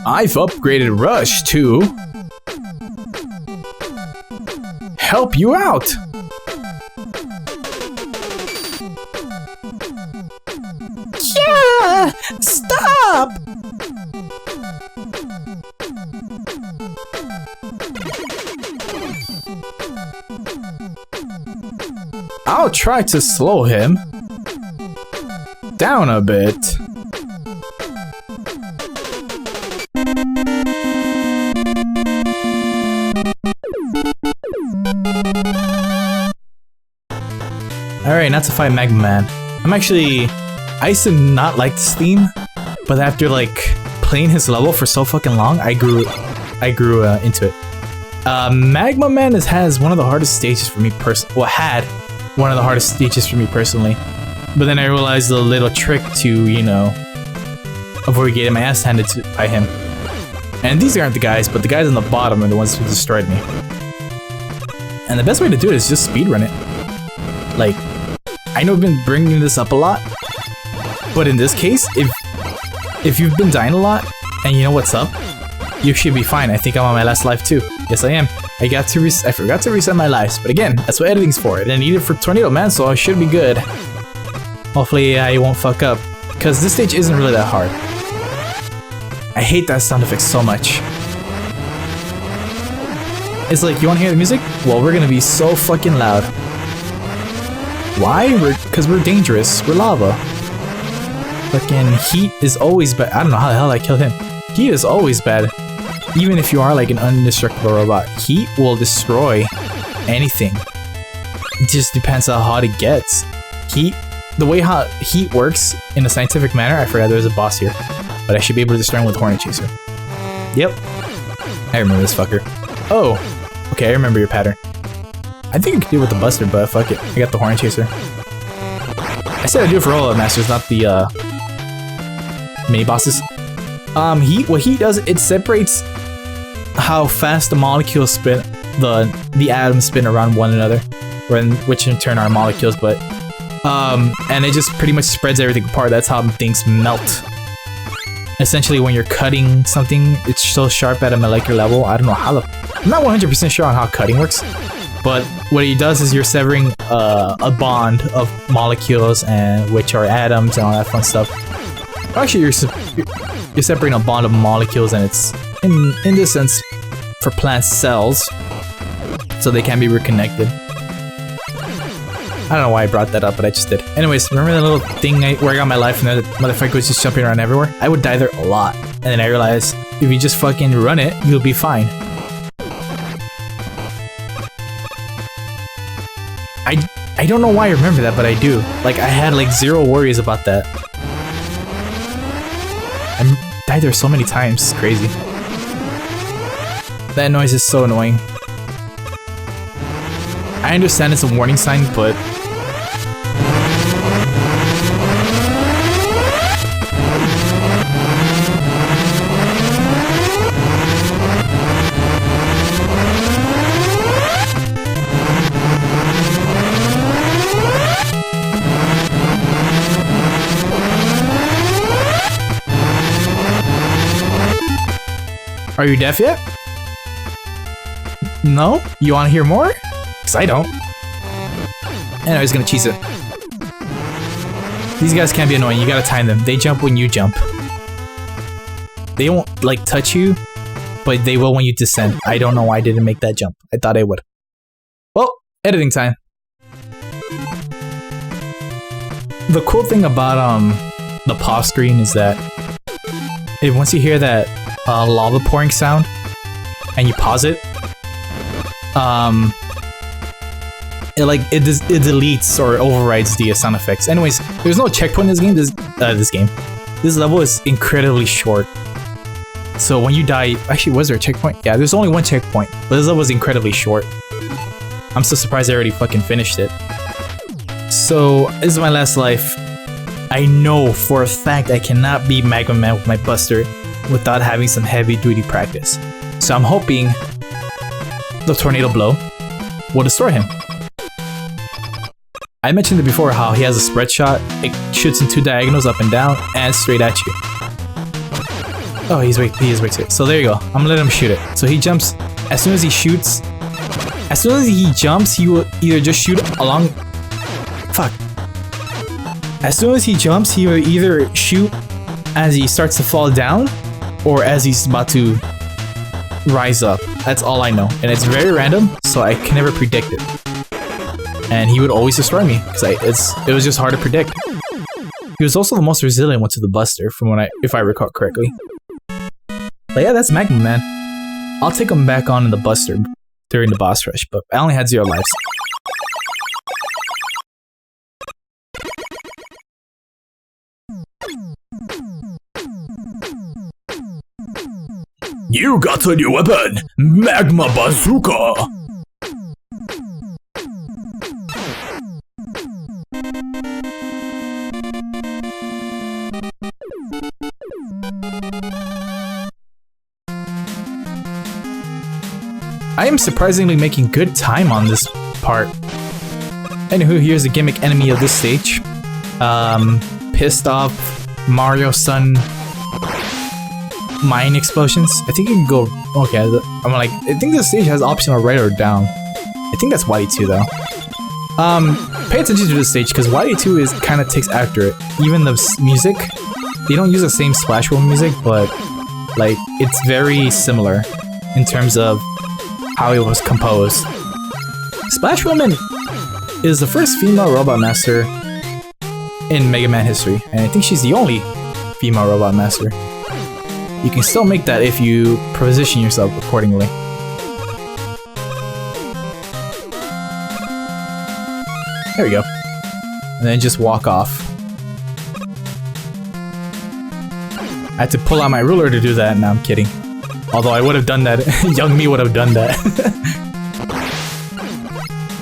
I've upgraded Rush to help you out. Yeah! Stop! I'll try to slow him down a bit. Alright, not to fight Magma Man. I used to not like this theme, but after like playing his level for so fucking long, I grew into it. Magma Man has one of the hardest stages for me personally. Well, had one of the hardest stages for me personally. But then I realized the little trick to, you know, avoid getting my ass handed by him. And these aren't the guys, but the guys on the bottom are the ones who destroyed me. And the best way to do it is just speedrun it. Like, I know I've been bringing this up a lot, but in this case, if you've been dying a lot and you know what's up, you should be fine. I think I'm on my last life too. Yes, I am. I forgot to reset my lives, but again, that's what editing's for. I need it for Tornado Man, so I should be good. Hopefully I won't fuck up, because this stage isn't really that hard. I hate that sound effect so much. It's like, you wanna hear the music? Well, we're gonna be so fucking loud. Why? Because we're dangerous. We're lava. Fucking heat is always bad. I don't know how the hell I killed him. Heat is always bad. Even if you are like an indestructible robot, heat will destroy anything. It just depends on how hot it gets. The way how heat works in a scientific manner, I forgot there was a boss here, but I should be able to destroy him with Hornet Chaser. Yep. I remember this fucker. Oh, okay, I remember your pattern. I think I could do it with the Buster, but fuck it. I got the Hornet Chaser. I said I do it for all of the masters, not the mini bosses. What heat does, it separates how fast the molecules spin, the atoms spin around one another, which in turn are molecules, but and it just pretty much spreads everything apart. That's how things melt. Essentially, when you're cutting something, it's so sharp at a molecular level. I don't know how I'm not 100% sure on how cutting works, but what it does is you're severing a bond of molecules, and which are atoms and all that fun stuff. Actually, you're separating a bond of molecules, and it's in this sense for plant cells, so they can be reconnected. I don't know why I brought that up, but I just did. Anyways, remember that little thing where I got my life and the motherfucker was just jumping around everywhere? I would die there a lot, and then I realized if you just fucking run it, you'll be fine. I don't know why I remember that, but I do. Like, I had like zero worries about that. I died there so many times, it's crazy. That noise is so annoying. I understand it's a warning sign, but... Are you deaf yet? No? You want to hear more? Because I don't. And I was gonna cheese it. These guys can be annoying, you gotta time them. They jump when you jump. They won't, like, touch you, but they will when you descend. I don't know why I didn't make that jump. I thought I would. Well, editing time. The cool thing about, the pause screen is that once you hear that lava pouring sound, and you pause it, it deletes or overrides the sound effects. Anyways, there's no checkpoint in this game. This level is incredibly short. So when you die, actually, was there a checkpoint? Yeah, there's only one checkpoint, but this level is incredibly short. I'm so surprised I already fucking finished it. So this is my last life. I know for a fact I cannot beat Magma Man with my Buster without having some heavy duty practice. So I'm hoping the Tornado Blow will destroy him. I mentioned it before how he has a spread shot. It shoots in 2 diagonals up and down and straight at you. Oh, he is way too. So there you go. I'm gonna let him shoot it. So he jumps. As soon as he shoots, as soon as he jumps, he will either just shoot along. Fuck. As soon as he jumps, he will either shoot as he starts to fall down, or as he's about to rise up. That's all I know, and it's very random, so I can never predict it. And he would always destroy me because it was just hard to predict. He was also the most resilient one to the Buster, from if I recall correctly. But yeah, that's Magma Man. I'll take him back on in the Buster during the boss rush, but I only had 0 lives. You got a new weapon, Magma Bazooka! I am surprisingly making good time on this part. Anywho, here's a gimmick enemy of this stage. Pissed off Mario Sun mine explosions. I think you can go. Okay, I'm like, I think this stage has optional right or down. I think that's Wily 2 though. Pay attention to this stage because Wily 2 is kind of takes after it. Even the music, they don't use the same Splash World music, but like it's very similar in terms of how it was composed. Splash Woman is the first female robot master in Mega Man history, and I think she's the only female robot master. You can still make that if you position yourself accordingly. There we go. And then just walk off. I had to pull out my ruler to do that. No, I'm kidding. Although I would have done that. Young me would have done that.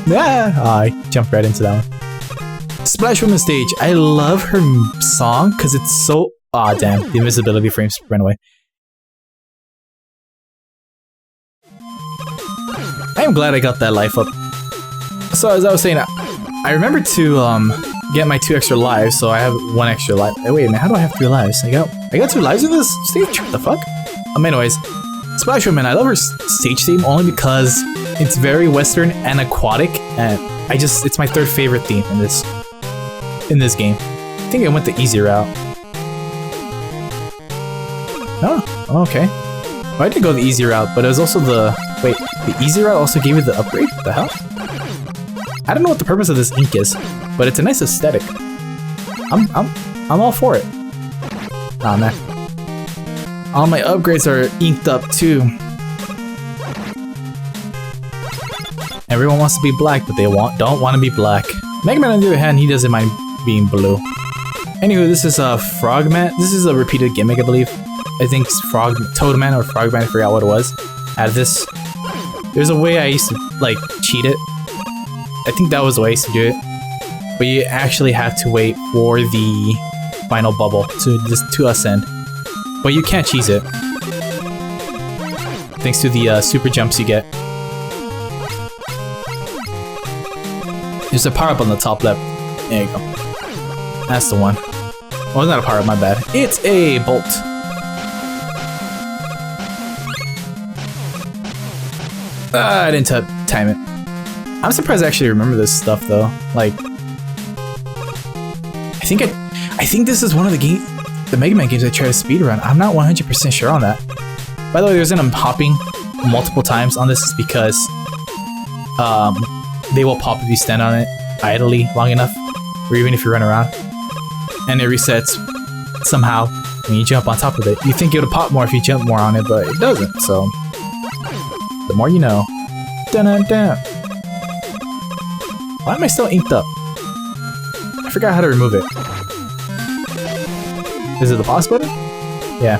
Yeah, I jumped right into that one. Splash Woman stage. I love her song because it's so... Ah, damn. The invisibility frames ran away. I am glad I got that life up. So as I was saying, I remembered to get my 2 extra lives, so I have 1 extra life. Wait a minute, how do I have 3 lives? I got 2 lives in this stage? What the fuck? Anyways, Splash Woman, I love her stage theme only because it's very Western and aquatic, and it's my 3rd favorite theme in this game. I think I went the easy route. Oh, okay. Well, I did go the easy route, but it was also the... Wait, the easy route also gave you the upgrade? What the hell? I don't know what the purpose of this ink is, but it's a nice aesthetic. I'm all for it. Aw, man. All my upgrades are inked up too. Everyone wants to be black, but they don't want to be black. Mega Man on the other hand, he doesn't mind being blue. Anywho, this is a Frogman. This is a repeated gimmick, I believe. I think it's Toadman or Frogman, I forgot what it was. Had this. There's a way I used to like cheat it. I think that was the way I used to do it. But you actually have to wait for the final bubble to ascend. But you can't cheese it. Thanks to the super jumps you get. There's a power-up on the top left. There you go. That's the one. Oh, it's not a power-up, my bad. It's a bolt. I didn't time it. I'm surprised I actually remember this stuff though. Like, I think this is one of the Mega Man games I try to speedrun. I'm not 100% sure on that. By the way, the reason I'm hopping multiple times on this is because they will pop if you stand on it idly long enough, or even if you run around, and it resets somehow when you jump on top of it. You think it would pop more if you jump more on it, but it doesn't. So the more you know. Dun dun dun. Why am I still inked up? I forgot how to remove it. Is it the pause button? Yeah.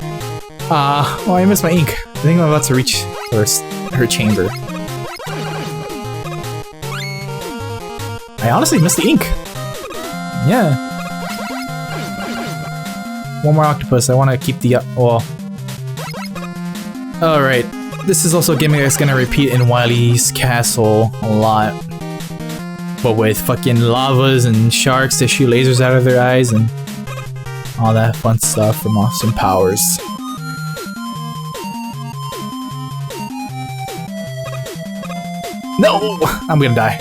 Well, I missed my ink. I think I'm about to reach her chamber. I honestly missed the ink. Yeah. One more octopus. I want to keep the well. Alright. This is also a gimmick that's gonna repeat in Wily's castle a lot. But with fucking lavas and sharks that shoot lasers out of their eyes and all that fun stuff from Austin Powers. No! I'm gonna die.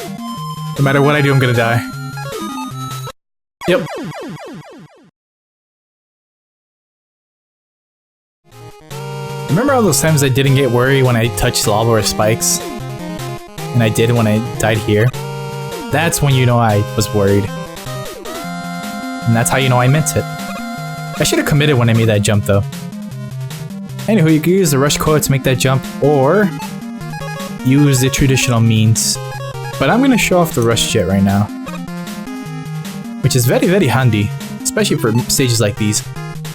No matter what I do, I'm gonna die. Yep. Remember all those times I didn't get worried when I touched lava or spikes? And I did when I died here? That's when you know I was worried. And that's how you know I meant it. I should have committed when I made that jump though. Anywho, you can use the rush coil to make that jump, or use the traditional means. But I'm gonna show off the rush jet right now. Which is very, very handy, especially for stages like these.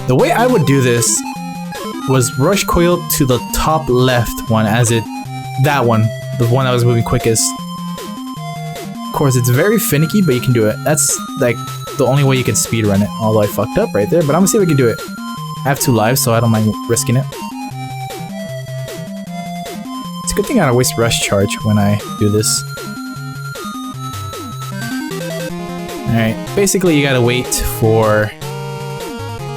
The way I would do this was rush coil to the top left one, that one, the one that was moving quickest. Of course, it's very finicky, but you can do it. That's like the only way you can speedrun it, although I fucked up right there, but I'm gonna see if I can do it. I have 2 lives, so I don't mind risking it. It's a good thing I don't waste rush charge when I do this. Alright, basically you gotta wait for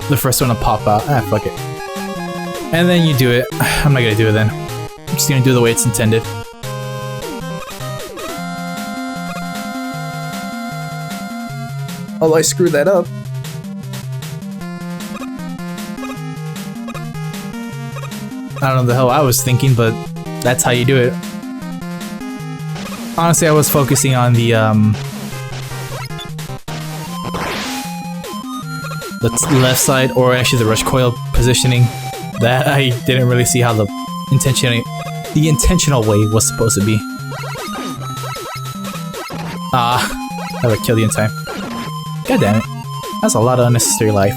the first one to pop out. Ah, fuck it. And then you do it. I'm not gonna do it then. I'm just gonna do the way it's intended. Although I screwed that up. I don't know the hell I was thinking, but that's how you do it. Honestly, I was focusing on the left side, or actually the rush coil positioning. That I didn't really see how the intentional way was supposed to be. Ah, I would kill you in time. God damn it. That's a lot of unnecessary life.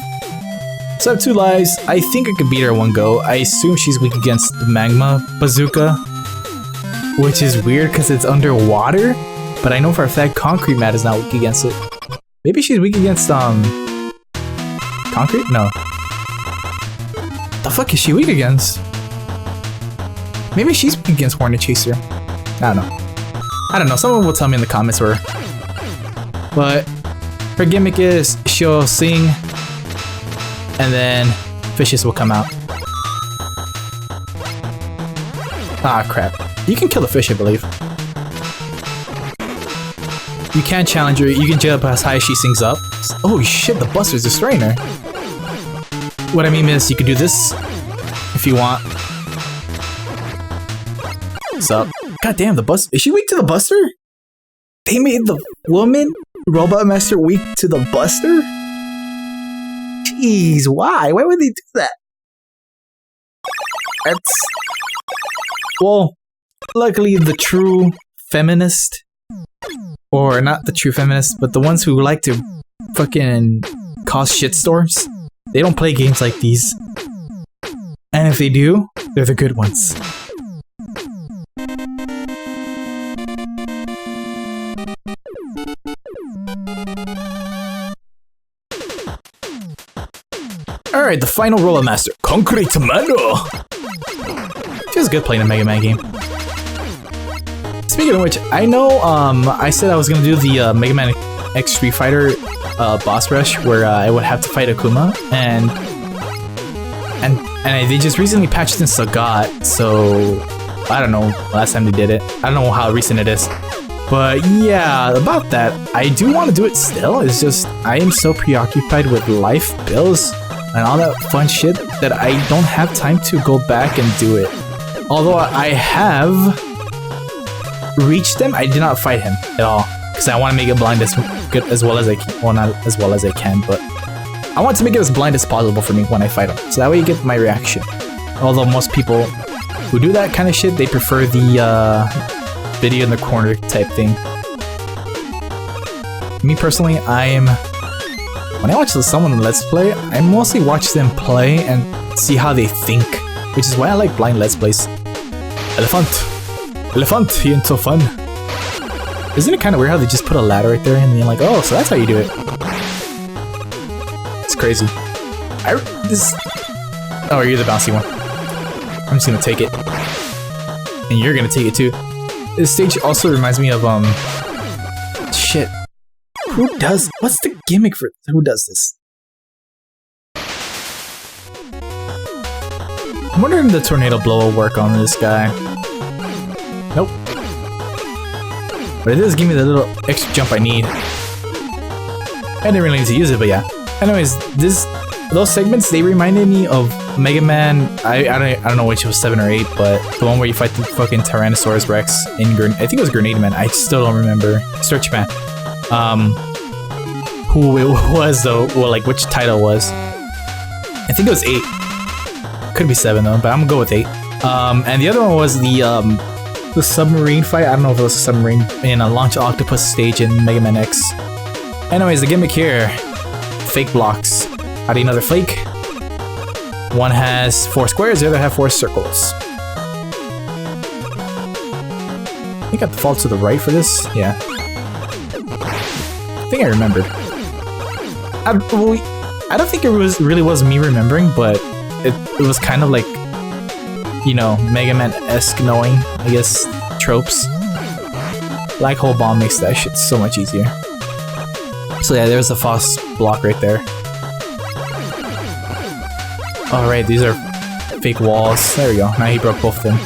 So I have 2 lives. I think I could beat her in one go. I assume she's weak against the magma bazooka. Which is weird because it's underwater. But I know for a fact concrete mat is not weak against it. Maybe she's weak against, concrete? No. The fuck is she weak against? Maybe she's weak against Hornet Chaser. I don't know. Someone will tell me in the comments where. But her gimmick is she'll sing and then fishes will come out. Ah, crap. You can kill the fish, I believe. You can't challenge her. You can jump as high as she sings up. Oh shit, the Buster's destroying her. What I mean is, you could do this if you want. What's up? God damn, the Buster. Is she weak to the Buster? They made the woman Robot Master weak to the Buster? Jeez, why? Why would they do that? That's... Well, luckily the true feminist, or not the true feminist, but the ones who like to fucking cause shitstorms, they don't play games like these. And if they do, they're the good ones. Alright, the final Roller Master. Concrete Tomato! Feels good playing a Mega Man game. Speaking of which, I know I said I was gonna do the Mega Man X Street Fighter boss rush where I would have to fight Akuma, and they just recently patched in Sagat, so I don't know last time they did it. I don't know how recent it is. But yeah, about that, I do want to do it still. It's just I am so preoccupied with life, bills, and all that fun shit that I don't have time to go back and do it. Although I have reached him, I did not fight him at all because I want to make it blind as good as well as I can. Well, not as well as I can, but I want to make it as blind as possible for me when I fight him, so that way you get my reaction. Although most people who do that kind of shit, they prefer the video in the corner type thing. Me personally, when I watch someone Let's Play, I mostly watch them play and see how they think, which is why I like blind Let's Plays. Elephant! Elephant, you ain't so fun. Isn't it kind of weird how they just put a ladder right there and you're like, oh, so that's how you do it. It's crazy. Oh, you're the bouncy one. I'm just gonna take it. And you're gonna take it too. This stage also reminds me of, shit. What's the gimmick for, who does this? I'm wondering if the tornado blow will work on this guy. Nope. But it does give me the little extra jump I need. I didn't really need to use it, but yeah. Anyways, those segments, they reminded me of Mega Man. I don't know which was 7 or 8, but the one where you fight the fucking Tyrannosaurus Rex in I think it was Grenade Man. I still don't remember. Search Man. Who it was though? Well, like which title was? I think it was 8. Could be 7 though, but I'm gonna go with 8. And the other one was the submarine fight. I don't know if it was a submarine in a Launch Octopus stage in Mega Man X. Anyways, the gimmick here, fake blocks. How do you know they're flake? One has 4 squares, the other have 4 circles. I think I default to the right for this. Yeah. I think I remembered. I don't think it really was me remembering, but it was kind of like, you know, Mega Man-esque knowing, I guess, tropes. Black hole bomb makes that shit so much easier. So yeah, there's the Foss block right there. Alright, these are fake walls. There we go. Now he broke both of them.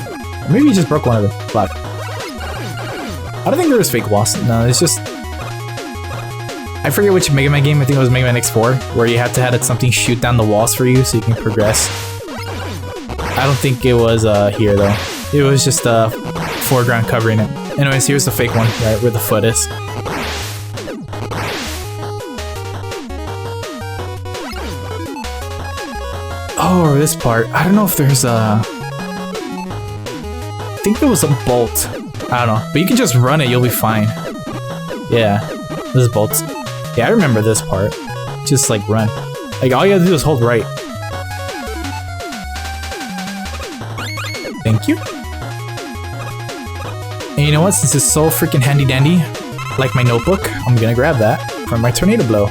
Or maybe he just broke one of them. Black. I don't think there was fake walls. No, it's just... I forget which Mega Man game. I think it was Mega Man X4, where you had to have something shoot down the walls for you so you can progress. I don't think it was here though. It was just a foreground covering it. Anyways, here's the fake one, right where the foot is. Oh, this part. I don't know if there's a... I think there was a bolt. I don't know. But you can just run it, you'll be fine. Yeah. There's bolts. Yeah, I remember this part. Just like run. Like all you gotta do is hold right. Thank you. And you know what? Since it's so freaking handy dandy, like my notebook, I'm gonna grab that from my tornado blow.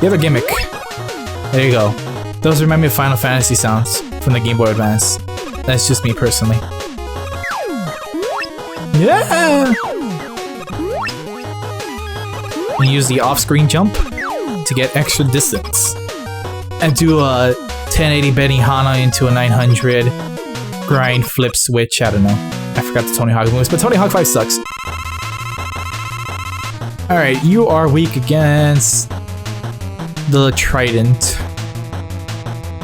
The other gimmick. There you go. Those remind me of Final Fantasy sounds from the Game Boy Advance. That's just me personally. Yeah! And use the off-screen jump to get extra distance. And do a 1080 Benihana into a 900 grind flip switch. I don't know. I forgot the Tony Hawk moves, but Tony Hawk 5 sucks. Alright, you are weak against the Trident.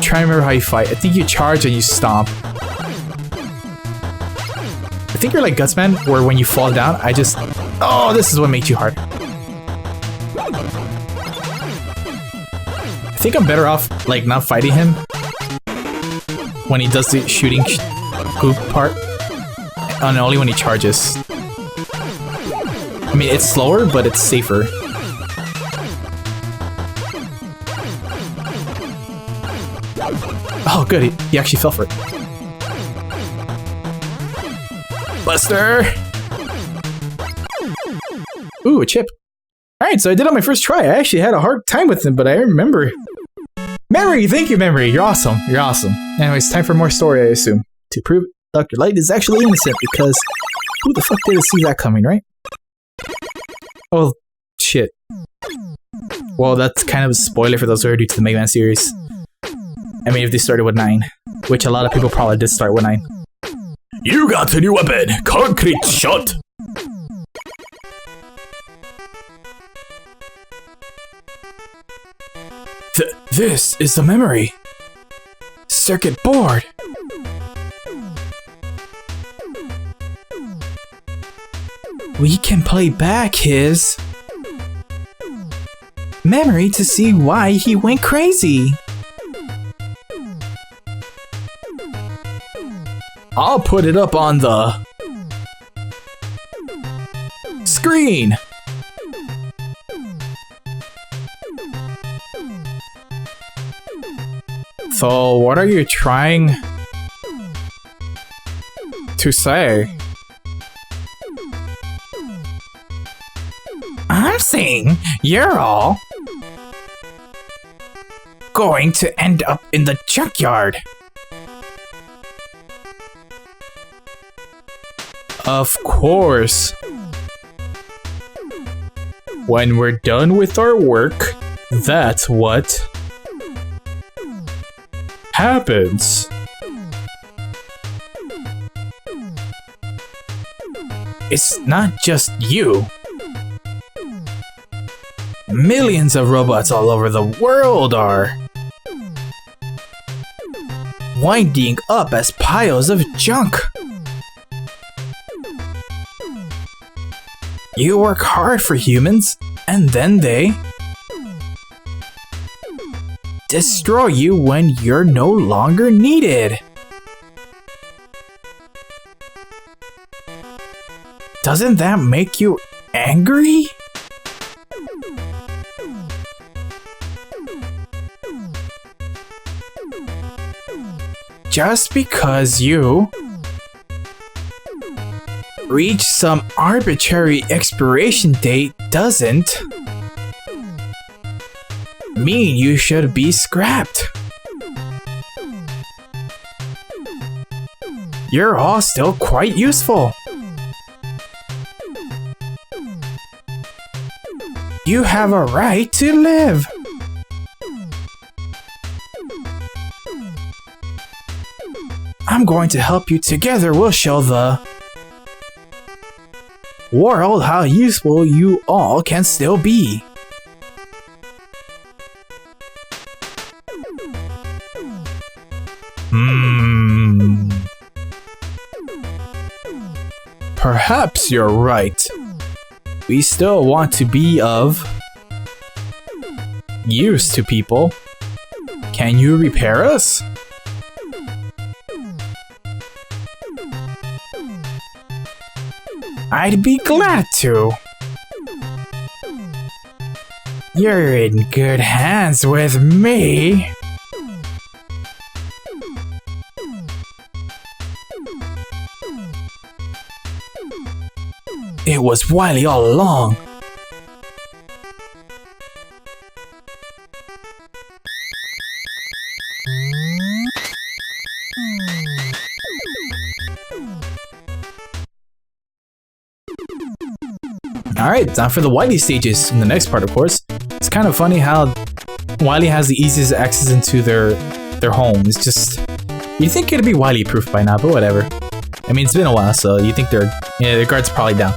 Trying to remember how you fight. I think you charge and you stomp. I think you're like Gutsman, where when you fall down, I just... Oh, this is what makes you hard. I think I'm better off, like, not fighting him when he does the shooting goop part. And only when he charges. I mean, it's slower, but it's safer. Oh, good. He actually fell for it. Buster! Ooh, a chip. Alright, so I did it on my first try. I actually had a hard time with him, but I remember. Memory! Thank you, Memory! You're awesome. You're awesome. Anyways, time for more story, I assume. To prove Dr. Light is actually innocent, because who the fuck didn't see that coming, right? Oh, shit. Well, that's kind of a spoiler for those who are new to the Mega Man series. I mean, if they started with 9, which a lot of people probably did start with 9. You got a new weapon, concrete shot. This is the memory. Circuit board. We can play back his memory to see why he went crazy. I'll put it up on the screen. So, what are you trying to say? I'm saying you're all going to end up in the junkyard. Of course. When we're done with our work, that's what happens. It's not just you. Millions of robots all over the world are winding up as piles of junk. You work hard for humans, and then they destroy you when you're no longer needed. Doesn't that make you angry? Just because you reach some arbitrary expiration date doesn't mean you should be scrapped. You're all still quite useful. You have a right to live. I'm going to help you. Together we'll show the world how useful you all can still be. Perhaps you're right. We still want to be of use to people. Can you repair us? I'd be glad to. You're in good hands with me. It was Wily all along. Alright, time for the Wily stages in the next part, of course. It's kind of funny how Wily has the easiest access into their home. It's just, you'd think it'd be Wily proof by now, but whatever. I mean, it's been a while, so you think their guard's probably down.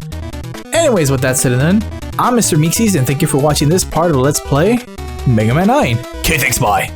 Anyways, with that said and done, I'm Mr. Meeksies, and thank you for watching this part of Let's Play Mega Man 9. Okay, thanks, bye.